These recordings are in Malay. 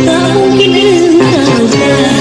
Tak mungkin engkau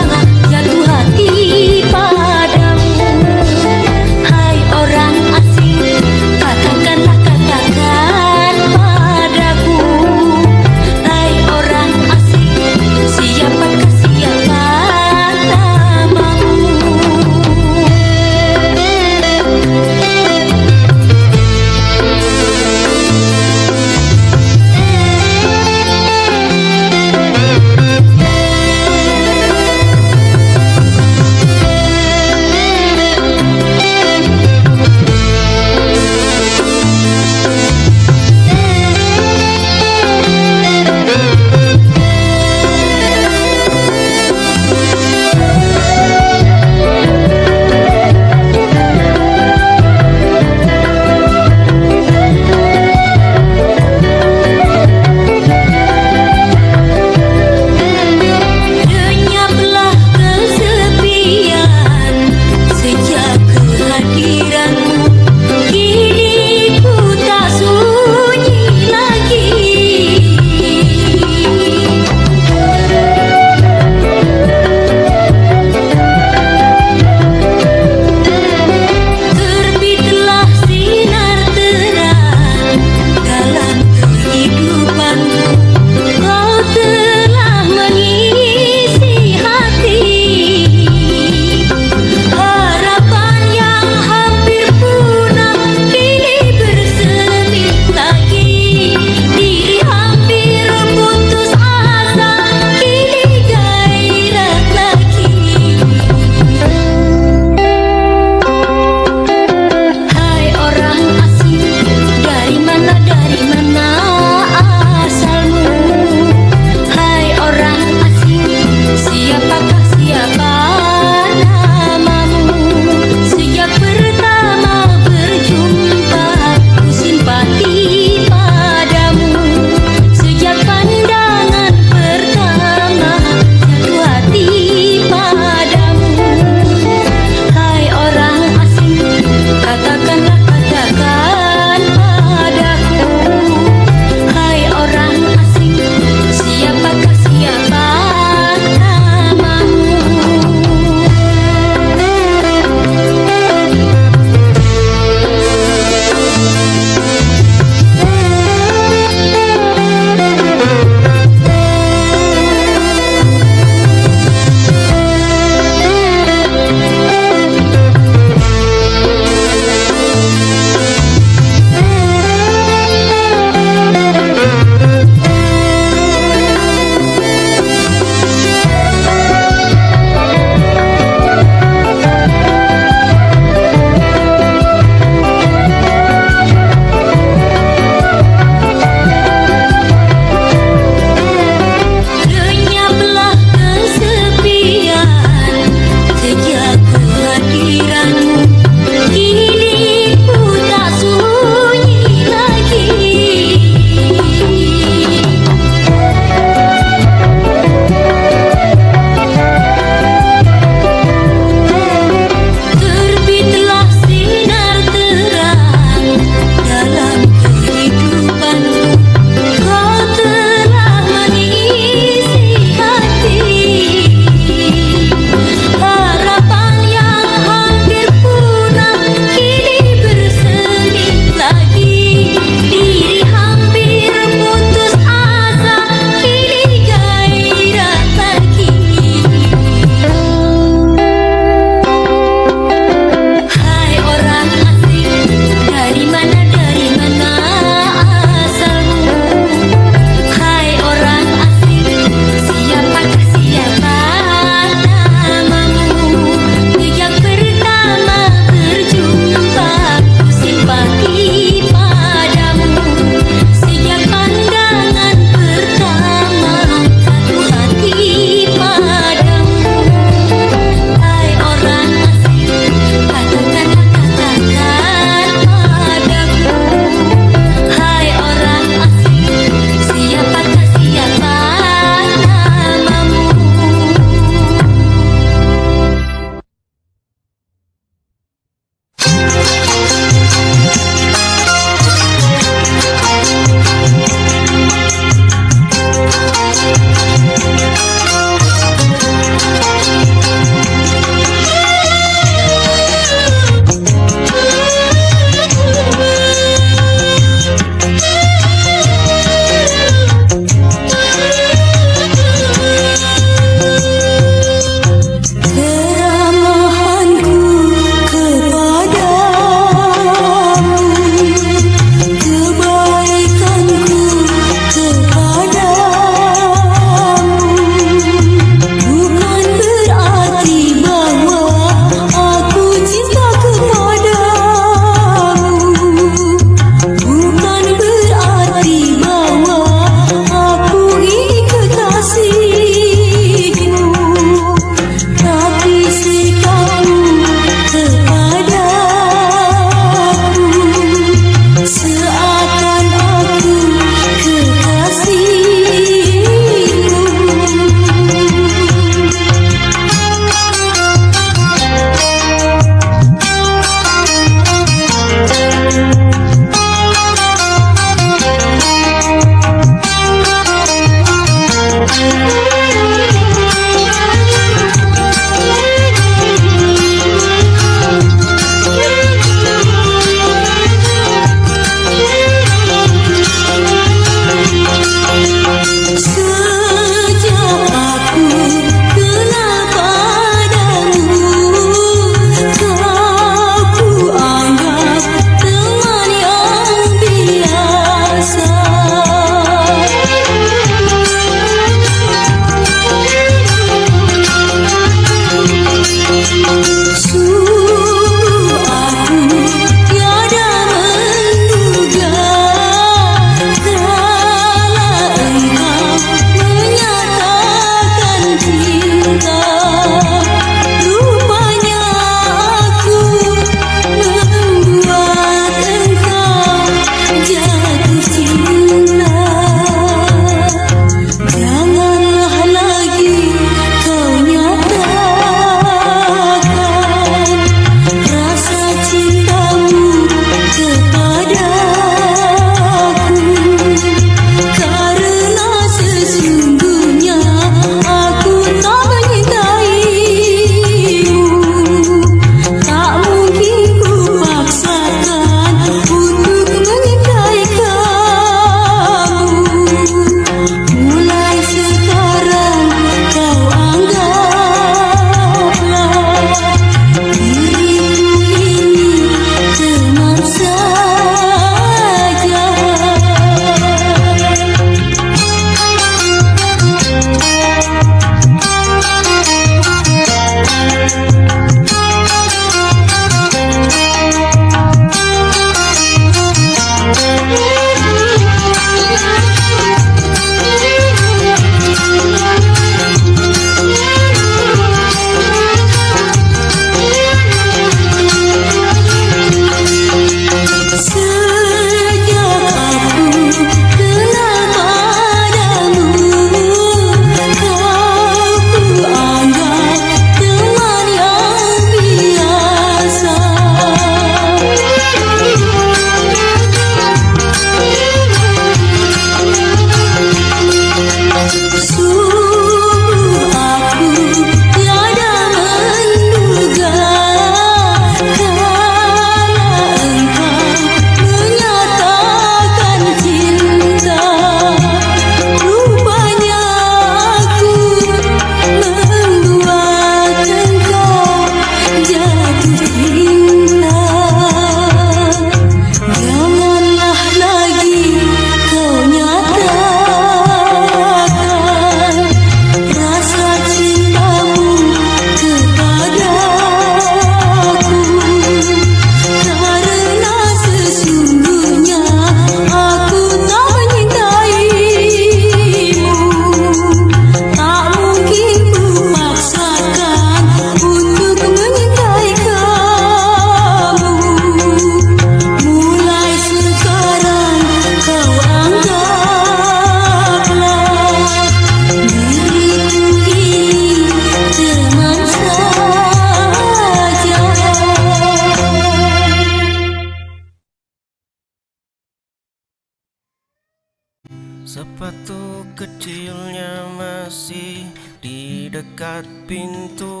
Sepatu kecilnya masih di dekat pintu.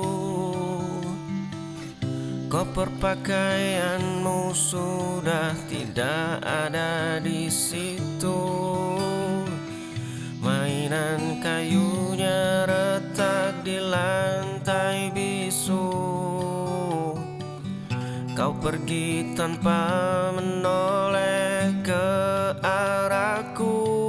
Koper pakaianmu sudah tidak ada di situ. Mainan kayunya retak di lantai bisu. Kau pergi tanpa menoleh ke arahku.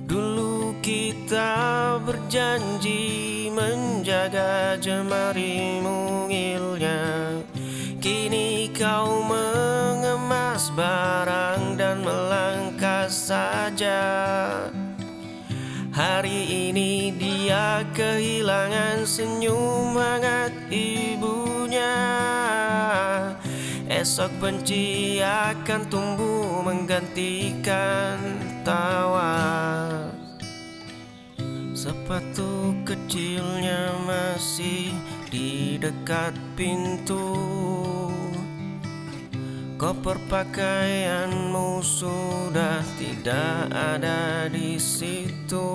Dulu kita berjanji menjaga jemari mungilnya. Kini kau mengemas barang dan melangkah saja. Hari ini dia kehilangan senyum hangat ibunya. Esok benci akan tumbuh menggantikan tawa. Sepatu kecilnya masih di dekat pintu. Koper pakaianmu sudah tidak ada di situ.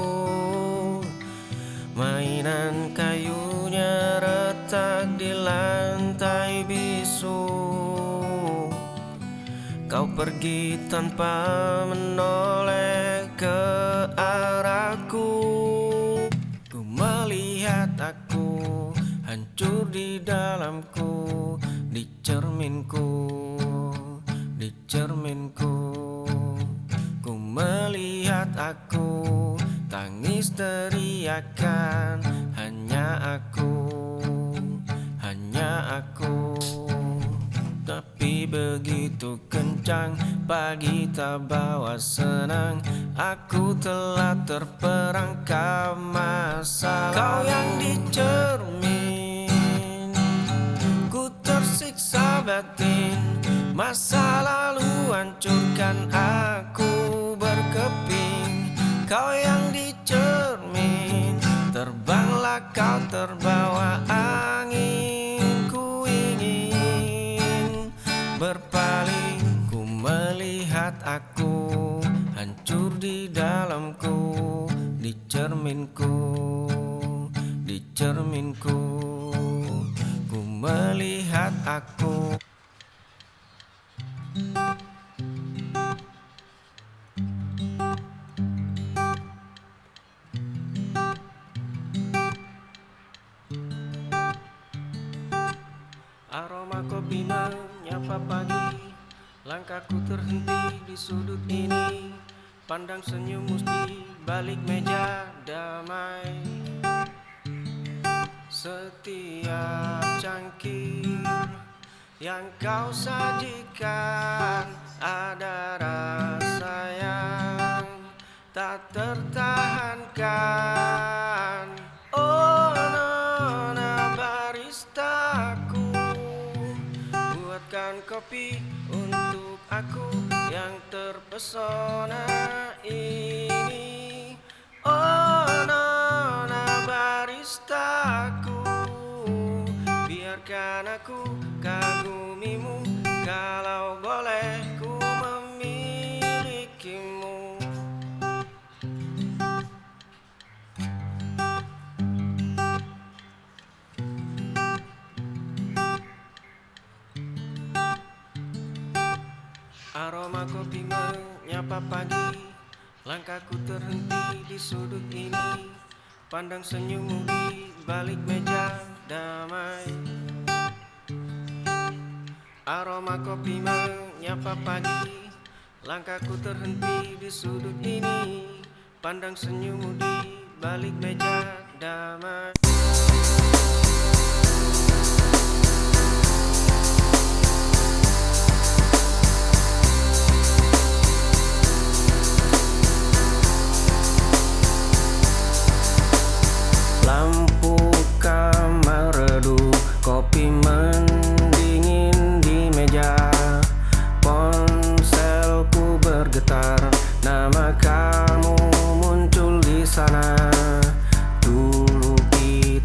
Mainan kayunya retak di lantai bisu. Kau pergi tanpa menoleh ke arahku. Ku melihat aku hancur di dalamku, di cerminku. Ku melihat aku tangis teriakan, hanya aku. Tapi begitu kencang, pagi tak bawa senang. Aku telah terperangkap masalah. Kau yang di cermin, ku tersiksa batin. Masa lalu hancurkan aku berkeping. Kau yang di cermin, terbanglah kau terbawa angin. Ku ingin berpaling. Ku melihat aku hancur di dalamku, di cerminku. Ku melihat aku. Aroma kopi menyapa pagi. Langkahku terhenti di sudut ini. Pandang senyummu di balik meja damai. Setiap cangkir yang kau sajikan ada rasa yang tak tertahankan. Oh nona baristaku, buatkan kopi untuk aku yang terpesona ini. Oh nona baristaku, biarkan aku kagumimu. Kalau boleh ku memilikimu. Aroma kopi menyapa pagi. Langkahku terhenti di sudut ini. Pandang senyummu di balik meja damai. Aroma kopi menyapa pagi. Langkahku terhenti di sudut ini. Pandang senyummu di balik meja damai. Lampu kamar redup, kopi mendingin di meja. Ponselku bergetar, nama kamu muncul di sana. Dulu kita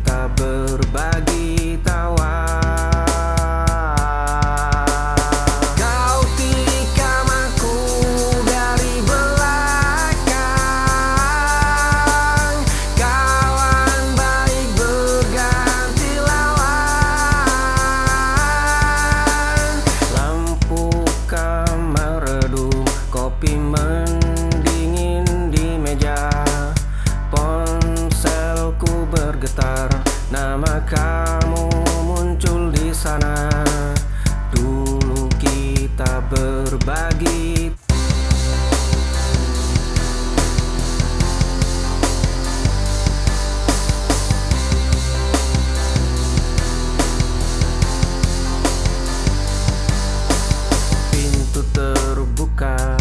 sana. Dulu kita berbagi. Pintu terbuka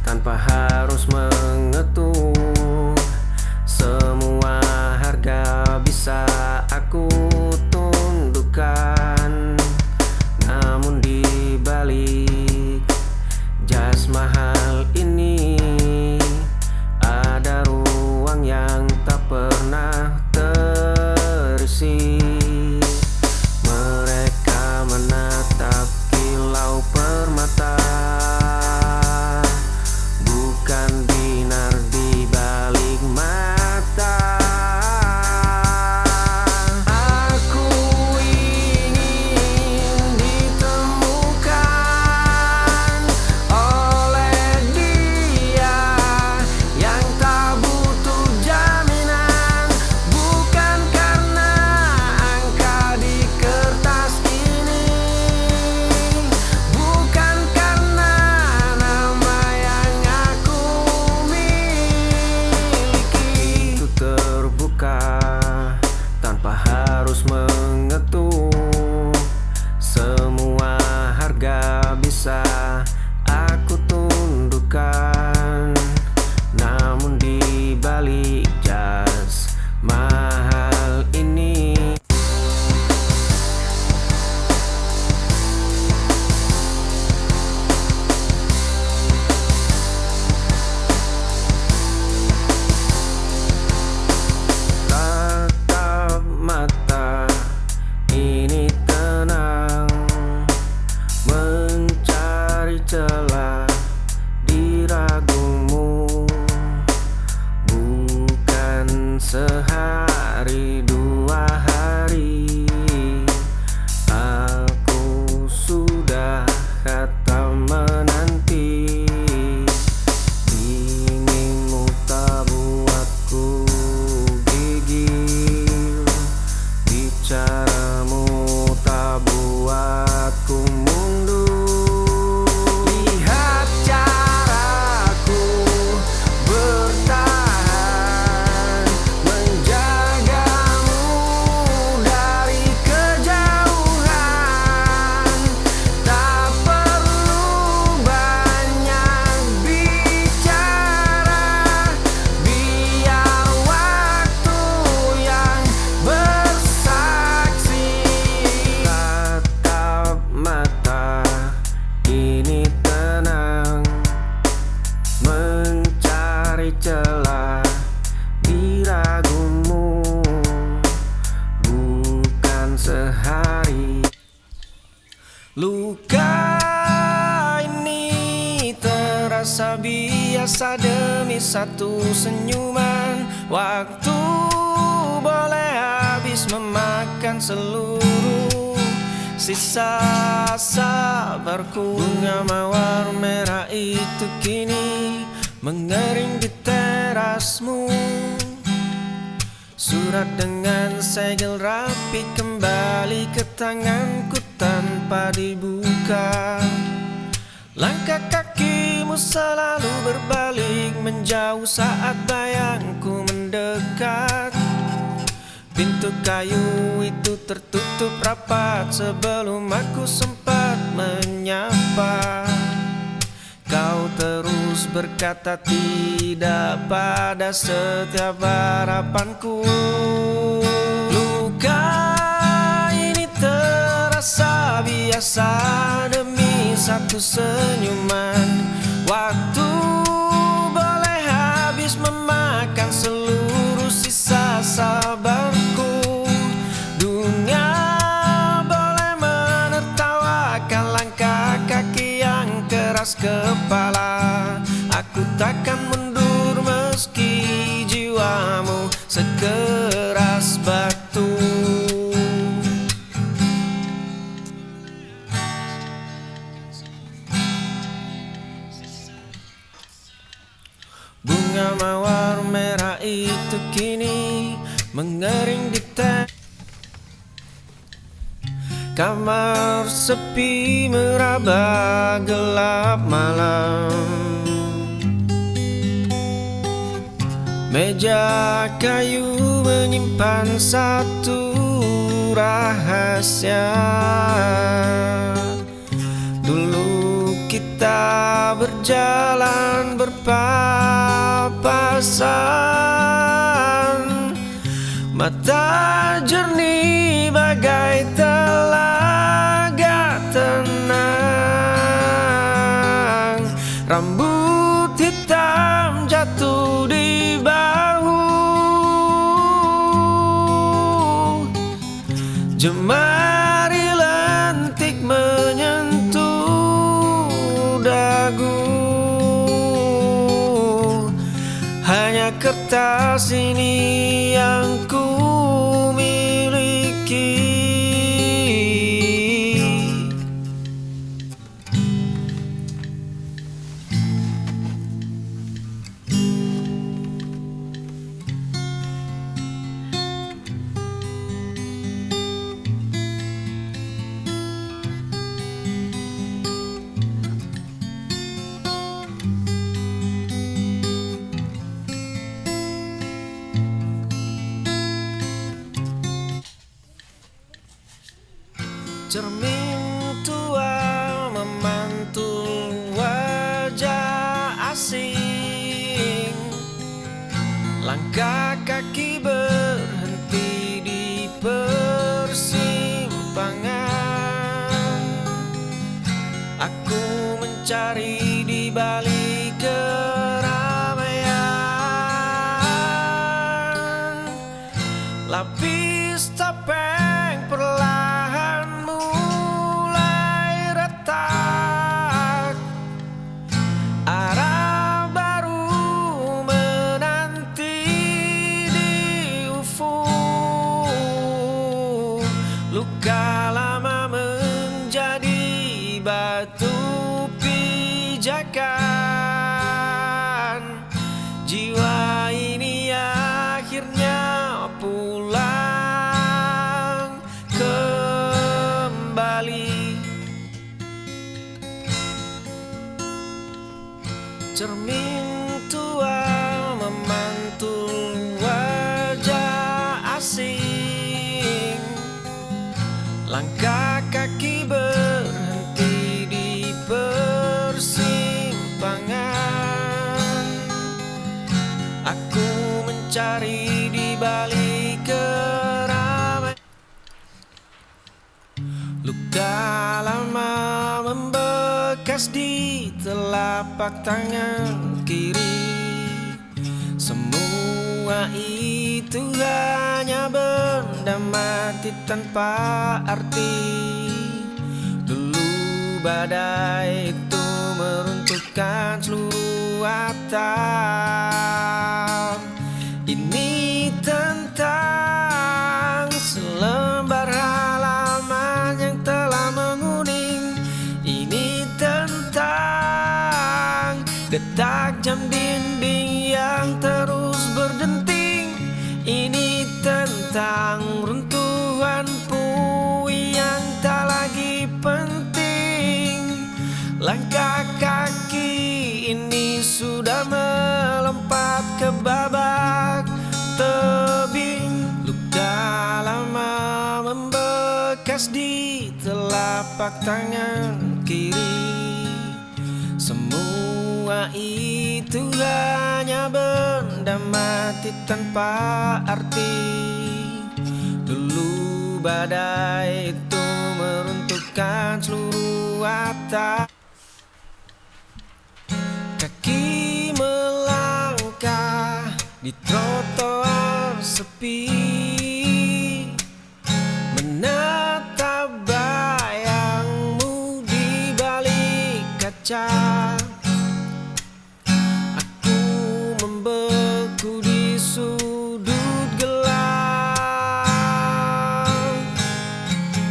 tanpa harus mengetuk. Semua harga bisa aku tundukkan. Namun di balik jas mahal ini ada ruang yang tak pernah terisi. Mereka menatap kilau permata, bukan binar di balik mata. Aku ingin ditemukan oleh dia yang tak butuh jaminan, bukan karena angka di kertas ini, bukan karena nama yang aku miliki. Itu terbuka tanpa harus mengetuk. Semua harga bisa aku tundukkan. Namun di balik jas mahal ini tatap mata ini tenang, mencari celah di ragumu. Bukan sehari dua hari, aku sudah kata menanti. Dinginmu tak buatku gigil, bicaramu tak buatku mundur. Lihat caraku bertahan, menjagamu dari kejauhan. Tak perlu banyak bicara, biar waktu yang bersaksi. Tatap mata ini tenang, mencari celah di ragumu. Bukan sehari. Luka ini terasa biasa demi satu senyuman. Waktu boleh habis memakan seluruh sisa sabarku. Bunga mawar merah itu kini mengering di terasmu. Surat dengan segel rapi kembali ke tanganku tanpa dibuka. Langkah kakimu selalu berbalik menjauh saat bayangku mendekat. Pintu kayu itu tertutup rapat sebelum aku sempat menyapa. Kau terus berkata tidak pada setiap harapanku. Luka ini terasa biasa demi satu senyuman. Waktu boleh habis memakan seluruh sisa sabarku. Dunia boleh menertawakan langkah kaki yang keras kepala. Aku takkan mundur meski jiwamu sekeras batu. Kamar sepi meraba gelap malam. Meja kayu menyimpan satu rahasia. Dulu kita berjalan berpapasan, mata jernih bagai telaga tenang. Rambut hitam jatuh di bahu, jemari lentik menyentuh dagu. Hanya kertas ini yang ku miliki. Cermin tua memantul wajah asing. Langkah kaki berhenti di persimpangan. Aku mencari di balik keramaian. Lapis topeng perlahan arah baru menanti di ufuk. Luka lama menjadi batu pijakan. Jiwa ini akhirnya pulang kembali. Cermin tua memantul wajah asing. Langkah kaki berhenti di persimpangan. Aku mencari di balik keramaian. Luka lama membekas di telapak tangan kiri. Semua itu hanya benda mati tanpa arti. Dulu badai itu meruntuhkan seluruh atap. Ini tentang selembar halaman yang telah menguning. Ini tentang detak jam dinding yang terus berdenting. Ini tentang runtuhan puing yang tak lagi penting. Langkah kaki ini sudah melompat ke babak tebing. Luka lama membekas di telapak tangan kiri. Semua itu hanya benda mati tanpa arti. Dulu badai itu meruntuhkan seluruh atap. Kaki melangkah di trotoar sepi, menatap bayangmu di balik kaca. Aku membeku di sudut gelap.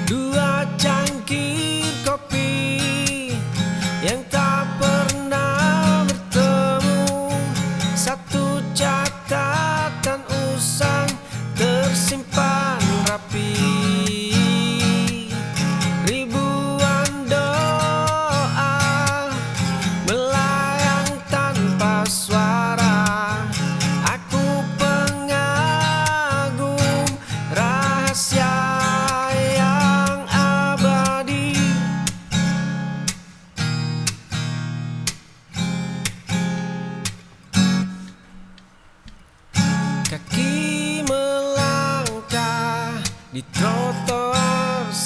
Dua cangkir kopi yang tak pernah bertemu. Satu catatan usang tersimpan rapi.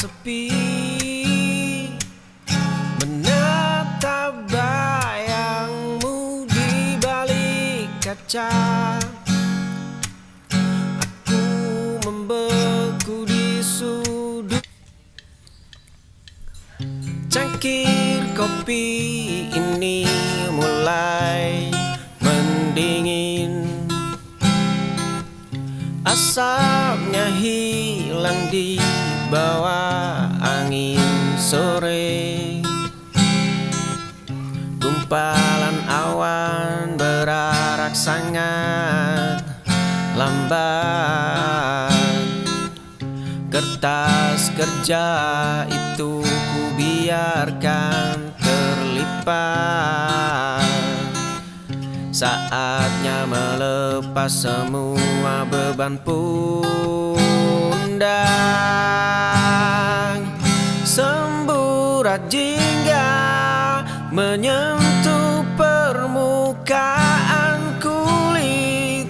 sepi, menatap bayangmu di balik kaca. Aku membeku di sudut. Cangkir kopi ini mulai mendingin, asapnya hilang di bawah angin sore. Gumpalan awan berarak sangat lambat. Kertas kerja itu ku biarkan terlipat. Saatnya melepas semua beban pundak. Semburat jingga menyentuh permukaan kulit.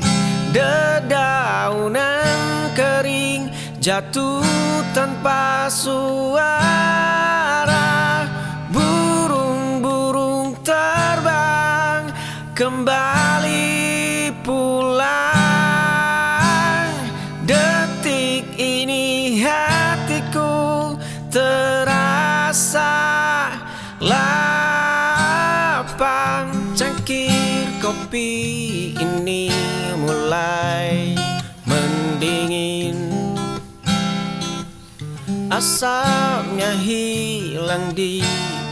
Dedaunan kering jatuh tanpa suara. Burung-burung terbang kembali pulang. Detik ini hatiku terasa lapang. Cangkir kopi ini mulai mendingin, asapnya hilang di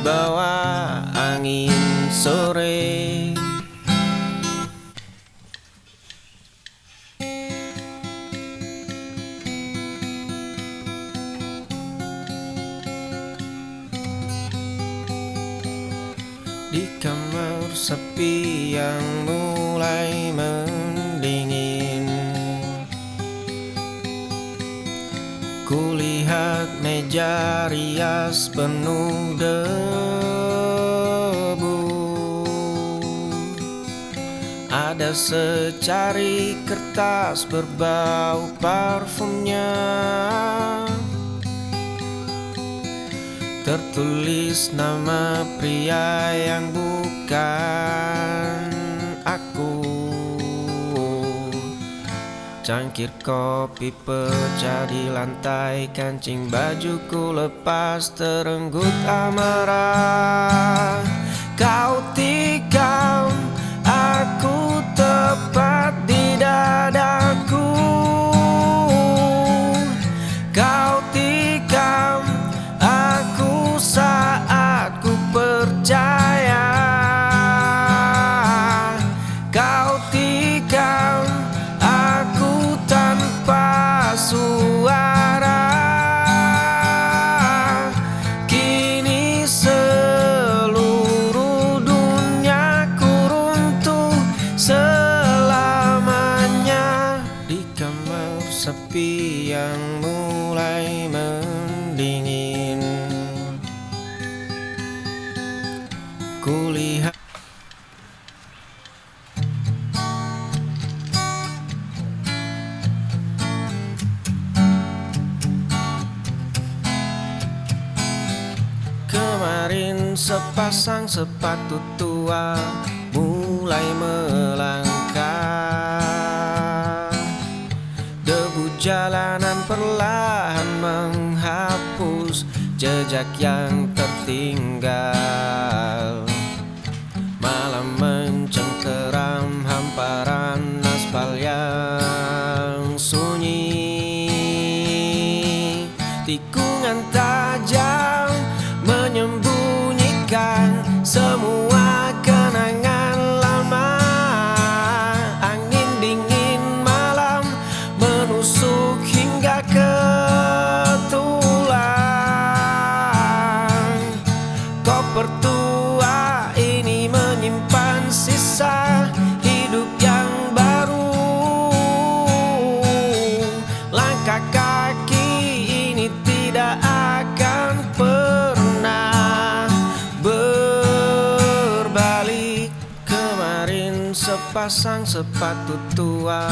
bawah angin sore. Di kamar sepi yang mulai mendingin, kulihat meja rias penuh debu. Ada secari kertas berbau parfumnya, tertulis nama pria yang bukan aku. Cangkir kopi pecah di lantai, kancing bajuku lepas terenggut amarah. Kau tikam aku tepat di dadaku. Kau tikam aku saat ku percaya. Kau tikam aku tanpa suara. Kini seluruh duniaku runtuh selamanya. Di kamar sepi yang mulai mendingin, kulihat kemarin sepasang sepatu tua mulai melangkah. Debu jalanan perlahan menghapus jejak yang tertinggal. Malam mencengkeram hamparan aspal yang sunyi. Tikungan tajam menyembunyikan semua kenangan lama. Angin dingin malam menusuk hingga ke tulang. Koper tua ini menyimpan sisa hidup yang baru. Langkah kaki ini tidak akan pernah berbalik. Kemarin sepasang sepatu tua